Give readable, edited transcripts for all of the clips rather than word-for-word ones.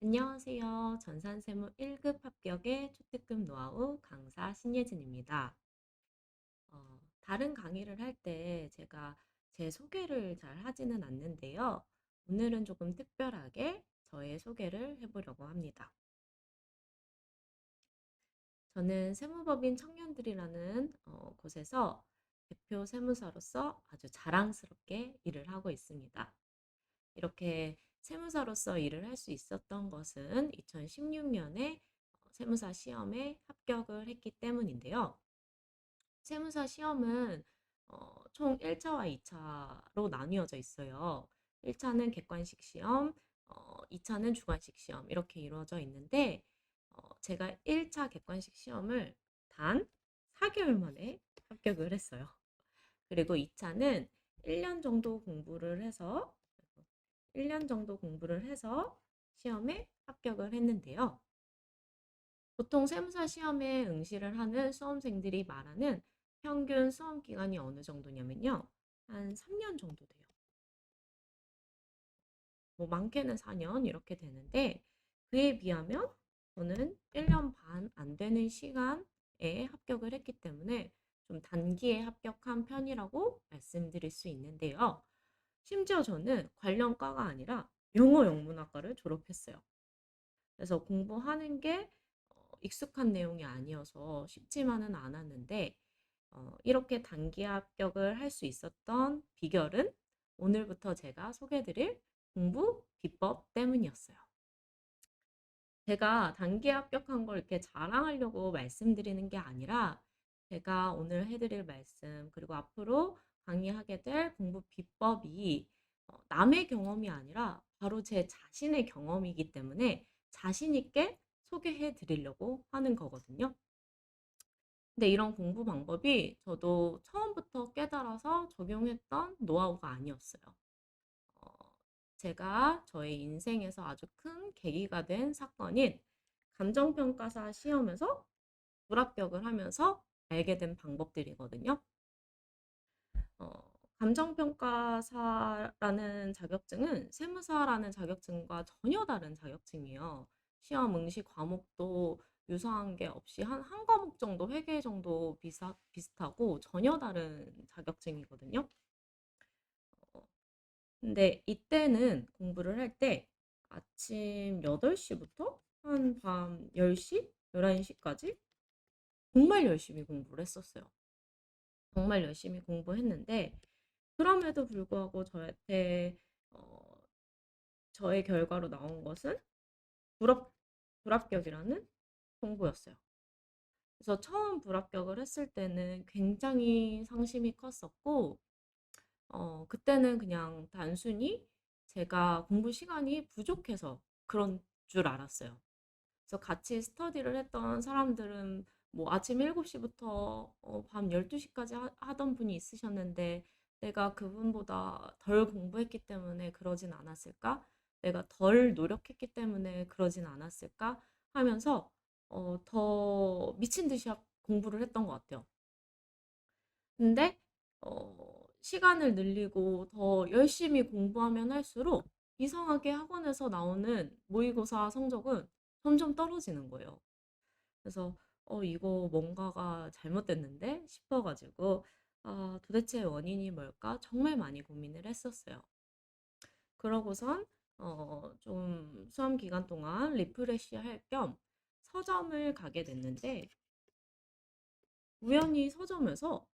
안녕하세요. 전산세무 1급 합격의 초특급 노하우 강사 신예진입니다. 다른 강의를 할 때 제가 제 소개를 잘 하지는 않는데요. 오늘은 조금 특별하게 저의 소개를 해보려고 합니다. 저는 세무법인 청년들이라는 곳에서 대표 세무사로서 아주 자랑스럽게 일을 하고 있습니다. 이렇게 세무사로서 일을 할 수 있었던 것은 2016년에 세무사 시험에 합격을 했기 때문인데요. 세무사 시험은 총 1차와 2차로 나뉘어져 있어요. 1차는 객관식 시험, 2차는 주관식 시험 이렇게 이루어져 있는데 제가 1차 객관식 시험을 단 4개월 만에 합격을 했어요. 그리고 2차는 1년 정도 공부를 해서 1년 정도 공부를 해서 시험에 합격을 했는데요. 보통 세무사 시험에 응시를 하는 수험생들이 말하는 평균 수험 기간이 어느 정도냐면요. 한 3년 정도 돼요. 뭐 많게는 4년 이렇게 되는데 그에 비하면 저는 1년 반 안 되는 시간에 합격을 했기 때문에 좀 단기에 합격한 편이라고 말씀드릴 수 있는데요. 심지어 저는 관련 과가 아니라 영어 영문학과를 졸업했어요. 그래서 공부하는 게 익숙한 내용이 아니어서 쉽지만은 않았는데 이렇게 단기 합격을 할 수 있었던 비결은 오늘부터 제가 소개드릴 공부 비법 때문이었어요. 제가 단기 합격한 걸 이렇게 자랑하려고 말씀드리는 게 아니라 제가 오늘 해드릴 말씀 그리고 앞으로 강의하게 될 공부 비법이 남의 경험이 아니라 바로 제 자신의 경험이기 때문에 자신 있게 소개해 드리려고 하는 거거든요. 근데 이런 공부 방법이 저도 처음부터 깨달아서 적용했던 노하우가 아니었어요. 어, 제가 저의 인생에서 아주 큰 계기가 된 사건인 감정평가사 시험에서 불합격을 하면서 알게 된 방법들이거든요. 어, 감정평가사라는 자격증은 세무사라는 자격증과 전혀 다른 자격증이에요. 시험 응시 과목도 유사한 게 없이 한 과목 정도, 회계 정도 비슷하고 전혀 다른 자격증이거든요. 어, 근데 이때는 공부를 할 때 아침 8시부터 한 밤 10시, 11시까지 정말 열심히 공부를 했었어요. 정말 열심히 공부했는데 그럼에도 불구하고 저한테 어, 저의 결과로 나온 것은 불합, 불합격이라는 통보였어요. 그래서 처음 불합격을 했을 때는 굉장히 상심이 컸었고 그때는 그냥 단순히 제가 공부 시간이 부족해서 그런 줄 알았어요. 그래서 같이 스터디를 했던 사람들은 뭐 아침 7시부터 밤 12시까지 하던 분이 있으셨는데 내가 그분보다 덜 공부했기 때문에 그러진 않았을까? 내가 덜 노력했기 때문에 그러진 않았을까? 하면서 더 미친 듯이 공부를 했던 것 같아요. 근데 시간을 늘리고 더 열심히 공부하면 할수록 이상하게 학원에서 나오는 모의고사 성적은 점점 떨어지는 거예요. 그래서 이거 뭔가가 잘못됐는데 싶어가지고 도대체 원인이 뭘까 정말 많이 고민을 했었어요. 그러고선 좀 수험 기간 동안 리프레시 할 겸 서점을 가게 됐는데 우연히 서점에서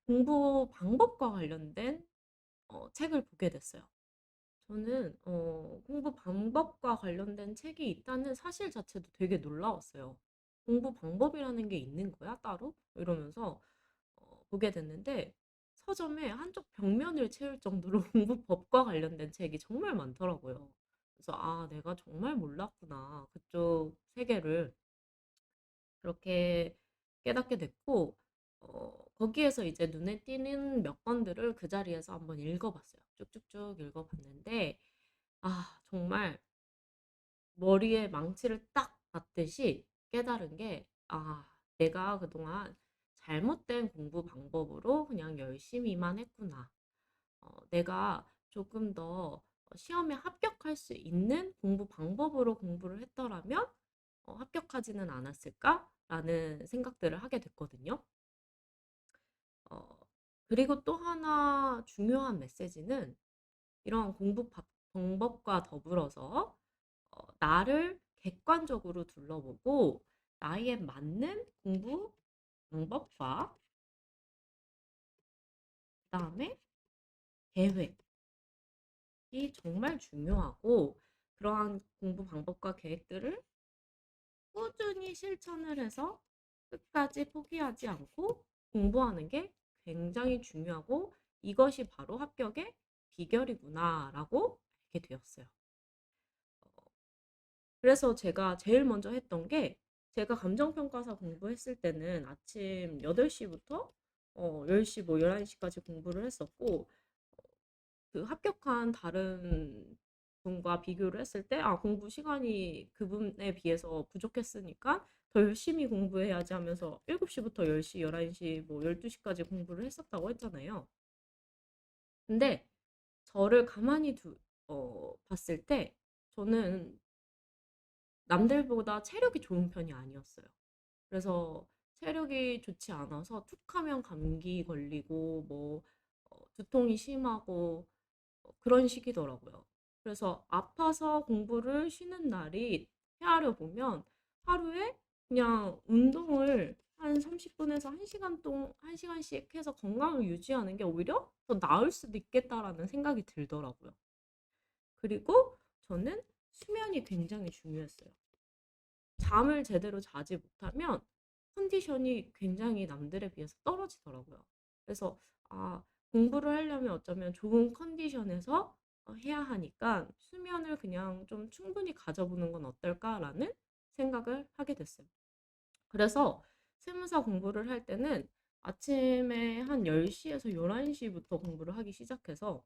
공부 방법과 관련된 책을 보게 됐어요. 저는 공부 방법과 관련된 책이 있다는 사실 자체도 되게 놀라웠어요. 공부 방법이라는 게 있는 거야, 따로? 이러면서 보게 됐는데 서점에 한쪽 벽면을 채울 정도로 공부법과 관련된 책이 정말 많더라고요. 그래서 아, 내가 정말 몰랐구나. 그쪽 세계를 그렇게 깨닫게 됐고 거기에서 이제 눈에 띄는 몇 권들을 그 자리에서 한번 읽어봤어요. 쭉쭉쭉 읽어봤는데 정말 머리에 망치를 딱 맞듯이 깨달은 게 내가 그동안 잘못된 공부 방법으로 그냥 열심히만 했구나. 내가 조금 더 시험에 합격할 수 있는 공부 방법으로 공부를 했더라면 합격하지는 않았을까라는 생각들을 하게 됐거든요. 어, 그리고 또 하나 중요한 메시지는 이런 방법과 더불어서 나를 객관적으로 둘러보고 나에 맞는 공부 방법과 그다음에 계획이 정말 중요하고 그러한 공부 방법과 계획들을 꾸준히 실천을 해서 끝까지 포기하지 않고 공부하는 게 굉장히 중요하고 이것이 바로 합격의 비결이구나라고 알게 되었어요. 그래서 제가 제일 먼저 했던 게 제가 감정평가사 공부했을 때는 아침 8시부터 10시 뭐 11시까지 공부를 했었고 그 합격한 다른 분과 비교를 했을 때 공부 시간이 그분에 비해서 부족했으니까 더 열심히 공부해야지 하면서 7시부터 10시, 11시, 뭐 12시까지 공부를 했었다고 했잖아요. 근데 저를 가만히 봤을 때 저는 남들보다 체력이 좋은 편이 아니었어요. 그래서 체력이 좋지 않아서 툭하면 감기 걸리고 뭐 두통이 심하고 그런 시기더라고요. 그래서 아파서 공부를 쉬는 날이 헤아려 보면 하루에 그냥 운동을 한 30분에서 1시간씩 해서 건강을 유지하는 게 오히려 더 나을 수도 있겠다라는 생각이 들더라고요. 그리고 저는 수면이 굉장히 중요했어요. 잠을 제대로 자지 못하면 컨디션이 굉장히 남들에 비해서 떨어지더라고요. 그래서 아, 공부를 하려면 어쩌면 좋은 컨디션에서 해야 하니까 수면을 그냥 좀 충분히 가져보는 건 어떨까라는 생각을 하게 됐어요. 그래서 세무사 공부를 할 때는 아침에 한 10시에서 11시부터 공부를 하기 시작해서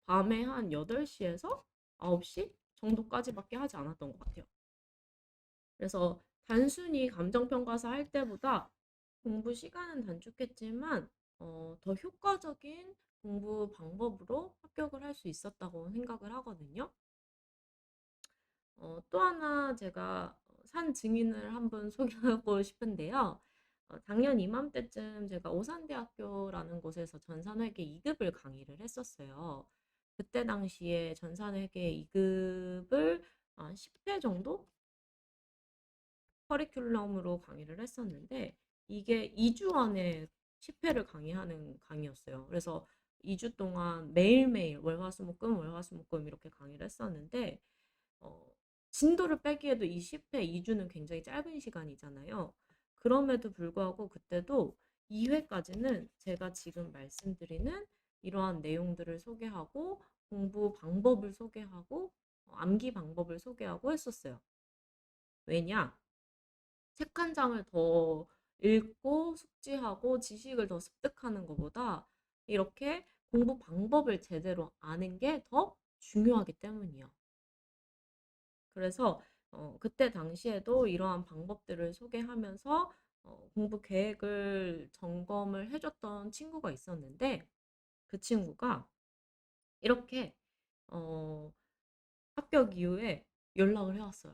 밤에 한 8시에서 9시 정도까지밖에 하지 않았던 것 같아요. 그래서 단순히 감정평가사 할 때보다 공부 시간은 단축했지만 더 효과적인 공부 방법으로 합격을 할 수 있었다고 생각을 하거든요. 또 하나 제가 산 증인을 한번 소개하고 싶은데요. 작년 이맘때쯤 제가 오산대학교라는 곳에서 전산회계 2급을 강의를 했었어요. 그때 당시에 전산회계 2급을 한 10회 정도 커리큘럼으로 강의를 했었는데 이게 2주 안에 10회를 강의하는 강의였어요. 그래서 2주 동안 매일매일 월화수목금 월화수목금 이렇게 강의를 했었는데 어, 진도를 빼기에도 이 10회 2주는 굉장히 짧은 시간이잖아요. 그럼에도 불구하고 그때도 2회까지는 제가 지금 말씀드리는 이러한 내용들을 소개하고 공부 방법을 소개하고 암기 방법을 소개하고 했었어요. 왜냐? 책 한 장을 더 읽고 숙지하고 지식을 더 습득하는 것보다 이렇게 공부 방법을 제대로 아는 게 더 중요하기 때문이요. 그래서 그때 당시에도 이러한 방법들을 소개하면서 공부 계획을 점검을 해줬던 친구가 있었는데 그 친구가 이렇게 어, 합격 이후에 연락을 해왔어요.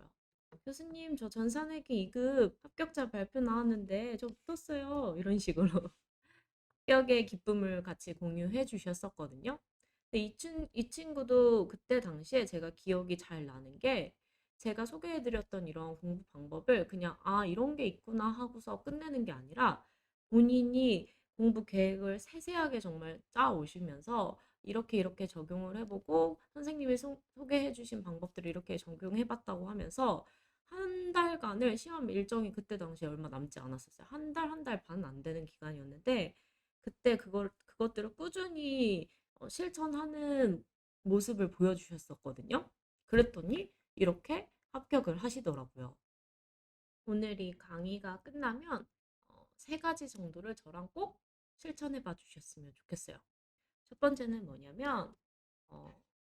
교수님, 저 전산회계 2급 합격자 발표 나왔는데 저 붙었어요. 이런 식으로 합격의 기쁨을 같이 공유해 주셨었거든요. 근데 이 친구도 그때 당시에 제가 기억이 잘 나는 게 제가 소개해드렸던 이런 공부 방법을 그냥 이런 게 있구나 하고서 끝내는 게 아니라 본인이 공부 계획을 세세하게 정말 짜 오시면서 이렇게 이렇게 적용을 해보고 선생님이 소개해주신 방법들을 이렇게 적용해봤다고 하면서 한 달간을 시험 일정이 그때 당시에 얼마 남지 않았었어요. 한 달, 한 달 반 안 되는 기간이었는데 그때 그것들을 꾸준히 실천하는 모습을 보여주셨었거든요. 그랬더니 이렇게 합격을 하시더라고요. 오늘 이 강의가 끝나면 세 가지 정도를 저랑 꼭 실천해 봐 주셨으면 좋겠어요. 첫 번째는 뭐냐면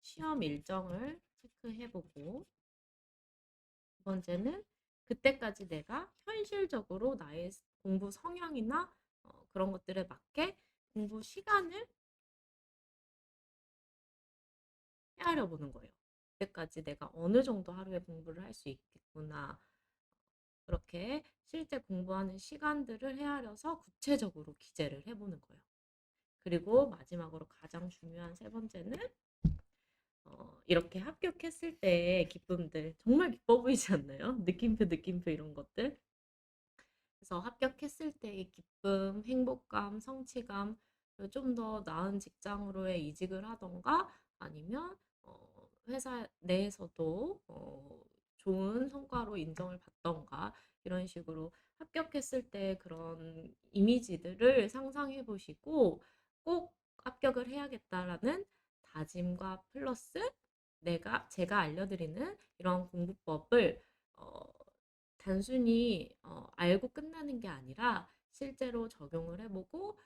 시험 일정을 체크해 보고 두 번째는 그때까지 내가 현실적으로 나의 공부 성향이나 그런 것들에 맞게 공부 시간을 헤아려 보는 거예요. 그때까지 내가 어느 정도 하루에 공부를 할 수 있겠구나. 그렇게 실제 공부하는 시간들을 헤아려서 구체적으로 기재를 해보는 거예요. 그리고 마지막으로 가장 중요한 세 번째는 이렇게 합격했을 때의 기쁨들 정말 기뻐 보이지 않나요? 느낌표 이런 것들. 그래서 합격했을 때의 기쁨, 행복감, 성취감, 좀 더 나은 직장으로의 이직을 하던가 아니면 회사 내에서도 좋은 성과로 인정을 받던가 이런 식으로 합격했을 때 그런 이미지들을 상상해 보시고 꼭 합격을 해야겠다라는 다짐과 플러스 제가 알려드리는 이런 공부법을 어, 단순히 알고 끝나는 게 아니라 실제로 적용을 해보고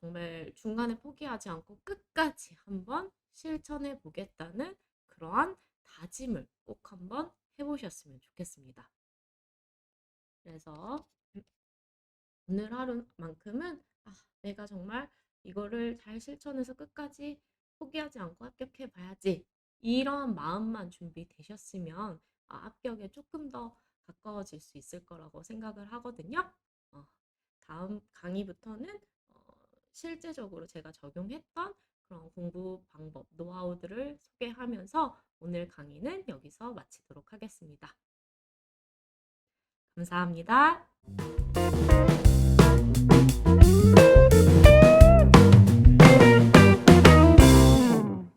정말 중간에 포기하지 않고 끝까지 한번 실천해 보겠다는 그러한 다짐을 꼭 한번 해보셨으면 좋겠습니다. 그래서 오늘 하루만큼은 내가 정말 이거를 잘 실천해서 끝까지 포기하지 않고 합격해 봐야지. 이런 마음만 준비되셨으면 합격에 조금 더 가까워질 수 있을 거라고 생각을 하거든요. 어, 다음 강의부터는 실제적으로 제가 적용했던 그런 공부 방법, 노하우들을 소개하면서 오늘 강의는 여기서 마치도록 하겠습니다. 감사합니다.